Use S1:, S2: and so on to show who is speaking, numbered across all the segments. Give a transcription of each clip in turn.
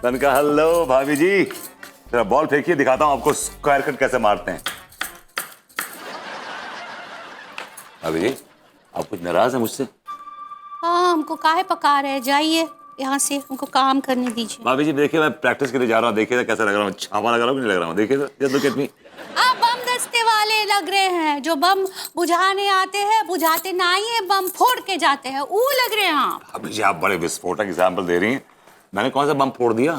S1: मैंने कहा हेलो भाभी जी, जरा बॉल फेंकिए, दिखाता हूँ आपको स्क्वायर कट कैसे मारते हैं। भाभी जी, आप कुछ नाराज हैं मुझसे?
S2: हाँ, हमको काहे पका रहे हैं, जाइए यहाँ से, हमको काम करने दीजिए।
S1: भाभी जी देखिए, मैं प्रैक्टिस के लिए जा रहा हूँ, देखिए कैसा लग रहा हूँ, छापा लग रहा हूँ कि नहीं लग रहा हूँ, देखिए जस्ट लुक एट मी।
S2: आप बम दस्ते वाले लग रहे हैं, जो बम बुझाने आते हैं, बुझाते नहीं है, बम फोड़ के जाते हैं, वो लग रहे हैं आप।
S1: भाभी जी आप बड़े विस्फोटक एग्जाम्पल दे रही हैं। मैंने कौन सा बम फोड़ दिया?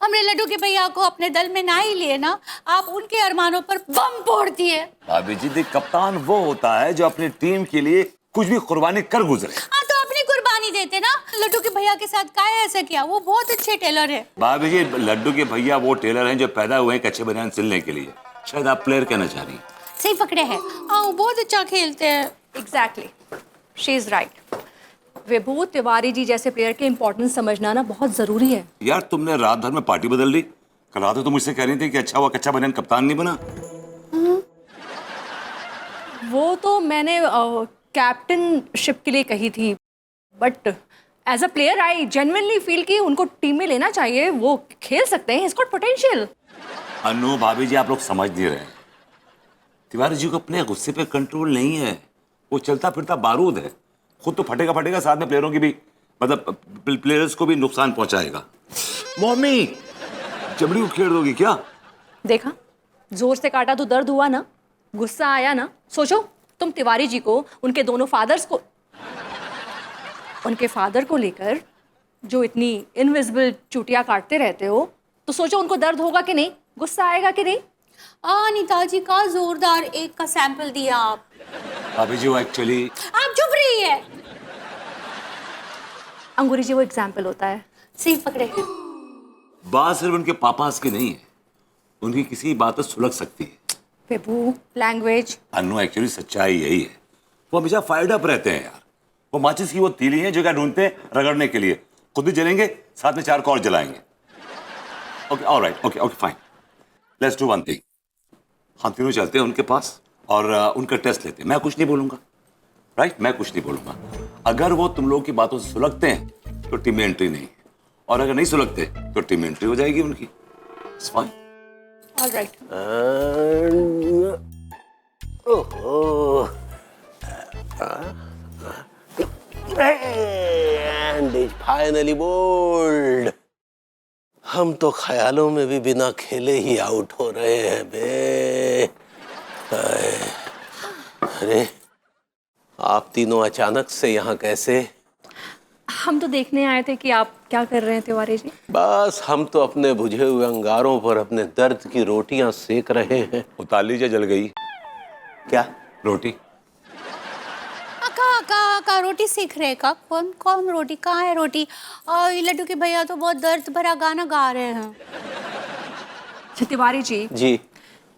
S2: हमने लड्डू के भैया को अपने दल में ना ही लिए ना, आप उनके अरमानों पर बम फोड़ दिए।
S1: भाभी जी देख, कप्तान वो होता है जो अपनी टीम के लिए कुछ भी कुर्बानी कर गुजरे।
S2: हाँ तो अपनी कुर्बानी देते ना। लड्डू के भैया के साथ काहे ऐसा किया? वो बहुत अच्छे टेलर है।
S1: भाभी जी लड्डू के भैया वो टेलर हैं जो पैदा हुए हैं कच्चे बनियान सिलने के लिए। शायद आप प्लेयर कहना चाह रही हैं।
S2: सही पकड़े हैं। हाँ, वो बहुत अच्छा खेलते हैं।
S3: Exactly, she is right. Vibhu Tiwari ji जैसे प्लेयर के इम्पोर्टेंस समझना ना बहुत जरूरी है।
S1: यार तुमने रात भर में पार्टी बदल ली। कल रात तो मुझसे कह रही थी कि अच्छा हुआ कच्चा बनियान कप्तान नहीं बना।
S3: वो तो मैंने कैप्टनशिप के लिए कही थी, but as a player I genuinely feel कि उनको टीम में लेना चाहिए। वो खेल सकते हैं, इसका पोटेंशियल।
S1: अनु भाभी जी आप लोग समझ नहीं रहे। तिवारी जी को अपने गुस्से पे कंट्रोल नहीं है। वो चलता फिरता बारूद है, खुद तो फटेगा फटेगा, साथ में प्लेयरों की भी, मतलब प्लेयर्स को भी नुकसान पहुंचाएगा। मम्मी जबड़ी उखेड़ दोगी क्या?
S3: देखा, जोर से काटा तो दर्द हुआ ना, गुस्सा आया ना। सोचो तुम तिवारी जी को, उनके दोनों फादर्स को, उनके फादर को लेकर जो इतनी इनविजिबल चुटिया काटते रहते हो, तो सोचो उनको दर्द होगा कि नहीं, गुस्सा आएगा कि नहीं।
S2: नेताजी का जोरदार एक का सैंपल दिया आप।
S1: भाभी जी वो एक्चुअली,
S2: आप चुप रही है।
S3: अंगूरी जी वो एग्जाम्पल होता है।
S2: सही पकड़े हैं।
S1: बात सिर्फ उनके पापा की नहीं है, उनकी किसी बात तो सुलग सकती है।
S3: विभू, लैंग्वेज।
S1: अनु एक्चुअली सच्चाई यही है, वो हमेशा फायर्ड अप रहते हैं यार। वो माचिस की वो तीली है जो क्या ढूंढते हैं रगड़ने के लिए, खुद भी जलेंगे साथ में 4 को और जलाएंगे। Okay alright, okay okay fine, let's do one thing. हम तीनों चलते हैं उनके पास और उनका टेस्ट लेते हैं। मैं कुछ नहीं बोलूंगा, राइट? मैं कुछ नहीं बोलूंगा। अगर वो तुम लोगों की बातों से सुलगते हैं तो टीम में एंट्री नहीं है, और अगर नहीं सुलगते तो टीम में एंट्री हो जाएगी उनकी। It's fine.
S3: Alright.
S4: And it's finally bold. हम तो ख्यालों में भी बिना खेले ही आउट हो रहे हैं बे। अरे आप तीनों अचानक से यहाँ कैसे?
S3: हम तो देखने आए थे कि आप क्या कर रहे हैं तिवारी जी। बस
S4: हम तो अपने बुझे हुए अंगारों पर अपने दर्द की रोटियां सेक रहे हैं।
S1: उतार लीजिए, जल गई
S4: क्या
S1: रोटी?
S2: का रोटी सीख रहे का? कौन कौन रोटी? कहाँ है रोटी? ये लड्डू के भैया तो बहुत दर्द भरा गाना गा रहे हैं।
S3: तिवारी जी,
S4: जी,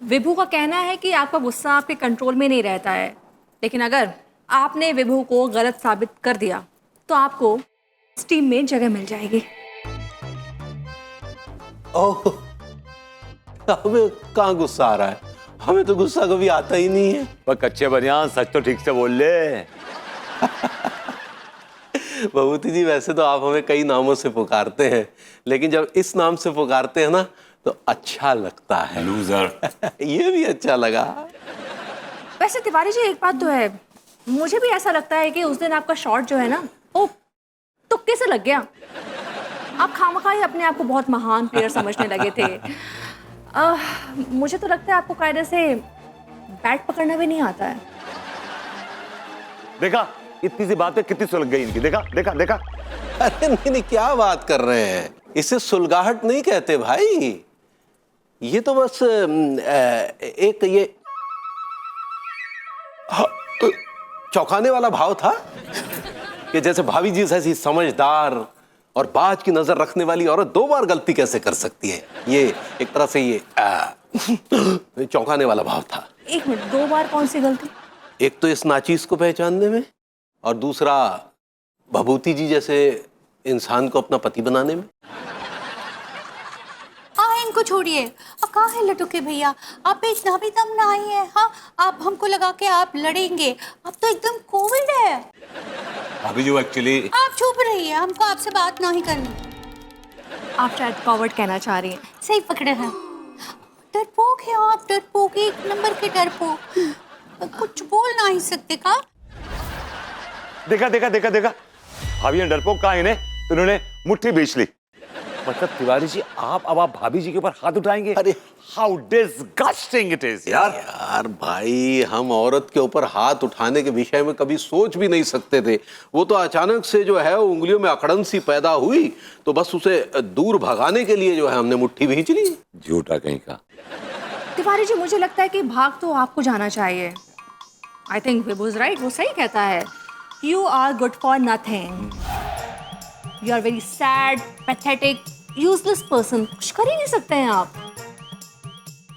S3: विभू का कहना है कि आपका गुस्सा आपके कंट्रोल में नहीं रहता है, लेकिन अगर आपने विभू को गलत साबित कर दिया तो आपको इस टीम में जगह मिल जाएगी।
S4: ओह, हमें कहाँ गुस्सा आ रहा है? हमें तो गुस्सा कभी आता ही नहीं है।
S1: पर कच्चे बनियान सच तो ठीक से बोल ले।
S4: भभूति जी वैसे तो आप हमें कई नामों से पुकारते हैं, लेकिन जब इस नाम से पुकारते हैं ना तो अच्छा लगता है।
S1: लूजर।
S4: ये भी अच्छा लगा।
S3: वैसे तिवारी जी एक बात तो है, मुझे भी ऐसा लगता है कि उस दिन आपका शॉट जो है ना वो तुक्के से लग गया। आप खामखा ही अपने आप को बहुत महान प्लेयर समझने लगे थे। मुझे तो लगता है आपको कायदे से बैट पकड़ना भी नहीं आता है।
S1: देखा इतनी सी बात है कितनी सुलग गई इनकी। देखा देखा देखा।
S4: अरे नहीं नहीं, क्या बात कर रहे हैं? इसे सुलगाहट नहीं कहते भाई, ये तो बस एक ये चौंकाने वाला भाव था कि जैसे भाभी जी जैसी समझदार और बाज की नजर रखने वाली औरत 2 बार गलती कैसे कर सकती है। ये एक तरह से ये चौंकाने वाला भाव था।
S3: एक मिनट, 2 बार कौन सी गलती?
S4: एक तो इस नाचीज को पहचानने में, और दूसरा भभूति जी जैसे इंसान को अपना पति बनाने में।
S2: इनको छोड़िए। कहाँ है लड्डू के भैया? आप पे इतना भी दम ना आई है। हाँ, आप हमको लगा के आप लड़ेंगे। अब तो एकदम कोविड है।
S1: अभी जो एक्चुअली,
S2: आप चुप रहिए, हमको आपसे बात नहीं करनी।
S3: आप शायद कॉवर्ड कहना चाह रही हैं।
S2: सही पकड़े हैं। डरपोक है आप, डरपोक, एक नंबर के डरपोक। कुछ बोल नहीं सकते का?
S1: देखा देखा देखा देखा, भाभी ने डरपोक कहा इन्हें तो इन्होंने मुट्ठी बेच ली। मतलब तिवारी जी आप भाभी जी के ऊपर हाथ उठाएंगे?
S4: अरे
S1: हाउ डिस्गस्टिंग इट इज यार।
S4: यार भाई, हम औरत के ऊपर हाथ उठाने के विषय में कभी सोच भी नहीं सकते थे। वो तो अचानक से जो है उंगलियों में अकड़न सी पैदा हुई, तो बस उसे दूर भगाने के लिए जो है हमने मुट्ठी भींच ली।
S1: झूठा कहीं का।
S3: तिवारी जी, मुझे लगता है कि भाग तो आपको जाना चाहिए। आई थिंक विभूज राइट, वो सही कहता है। You are good for nothing. You are very sad, pathetic, useless person. कुछ कर ही नहीं सकते हैं आप।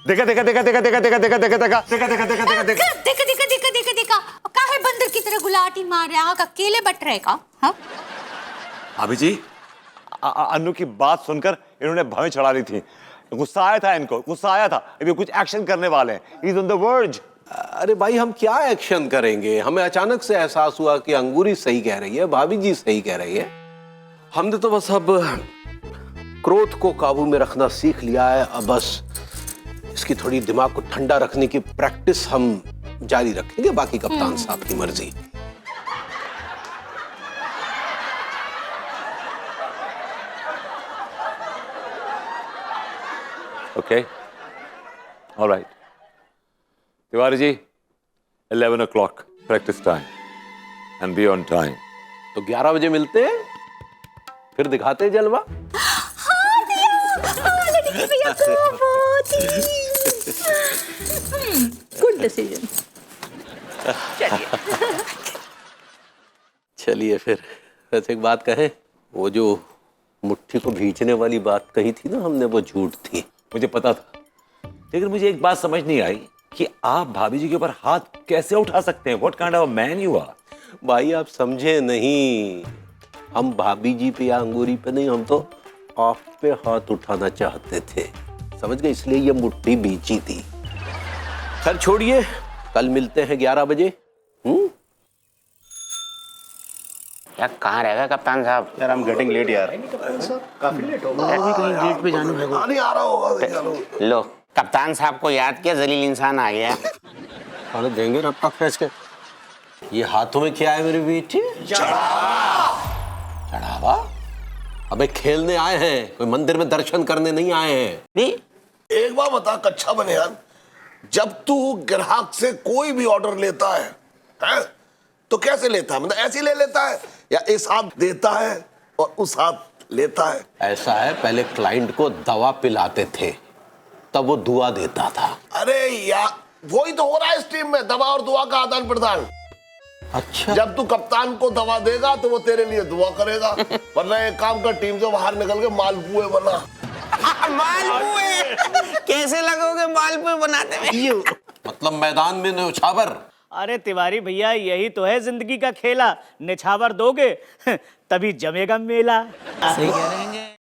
S1: देखा देखा देखा देखा देखा देखा देखा देखा देखा देखा देखा देखा देखा देखा
S2: देखा काहे बंदर की तरह गुलाटी मार रहे हैं? अकेले बट रहे का? हाँ,
S1: भाभी जी अन्नू की बात सुनकर इन्होंने भवें चढ़ा ली थी। गुस्सा आया था इनको, गुस्सा आया था। अभी कुछ एक्शन करने वाले हैं। He's on the verge।
S4: अरे भाई, हम क्या एक्शन करेंगे? हमें अचानक से एहसास हुआ कि अंगूरी सही कह रही है, भाभी जी सही कह रही है। हमने तो बस अब क्रोध को काबू में रखना सीख लिया है। अब बस इसकी थोड़ी दिमाग को ठंडा रखने की प्रैक्टिस हम जारी रखेंगे। बाकी कप्तान साहब की मर्जी।
S1: Okay. All right. Tiwari ji 11 o'clock practice time and be on time.
S4: तो 11 बजे मिलते हैं, फिर दिखाते हैं जलवा।
S3: Good decision.
S4: चलिए फिर। वैसे एक बात कहें, वो जो मुट्ठी को भींचने वाली बात कही थी ना हमने, वो झूठ थी।
S1: मुझे पता था, लेकिन मुझे एक बात समझ नहीं आई कि आप भाभी जी के ऊपर हाथ कैसे उठा सकते हैं? What kind of a man you are?
S4: भाई आप समझे नहीं, हम भाभी जी पे या अंगूरी पे नहीं, हम तो आप पे हाथ उठाना चाहते थे, समझ गए? इसलिए ये मुट्ठी भींची थी। खैर छोड़िए, कल मिलते हैं 11 बजे।
S5: यार कहाँ रह गए कप्तान साहब?
S6: यार I'm getting late यार। काफी लेट हो गया।
S5: अभी कहीं गेट पे जाने लगे।
S6: नहीं आ रहा होगा।
S5: लो कप्तान साहब को याद किया, जलील इंसान आ गया।
S4: खाना देंगे रट्टा फ्रेश के। ये हाथों में क्या है मेरी बेटी? चढ़ावा? अबे खेलने आए हैं, कोई मंदिर में दर्शन करने नहीं आए हैं।
S5: नहीं
S6: एक बार बता कच्चा बने यार, जब तू ग्राहक से कोई भी ऑर्डर लेता है तो कैसे लेता है? मतलब ऐसे ले लेता है या इस हाथ देता है और उस हाथ लेता है?
S4: ऐसा है, पहले क्लाइंट को दवा पिलाते थे, तब वो दुआ देता था।
S6: अरे यार वही तो हो रहा है इस टीम में, दवा और दुआ का आदान प्रदान।
S4: अच्छा,
S6: जब तू कप्तान को दवा देगा तो वो तेरे लिए दुआ करेगा। वरना एक काम कर, टीम से बाहर निकल के मालपुए बना।
S5: मालपुए कैसे लगोगे मालपुए बनाते में?
S4: मतलब मैदान में न्यौछावर।
S7: अरे तिवारी भैया, यही तो है जिंदगी का खेला। निछावर दोगे तभी जमेगा मेला।
S5: सही कह रहे हैं।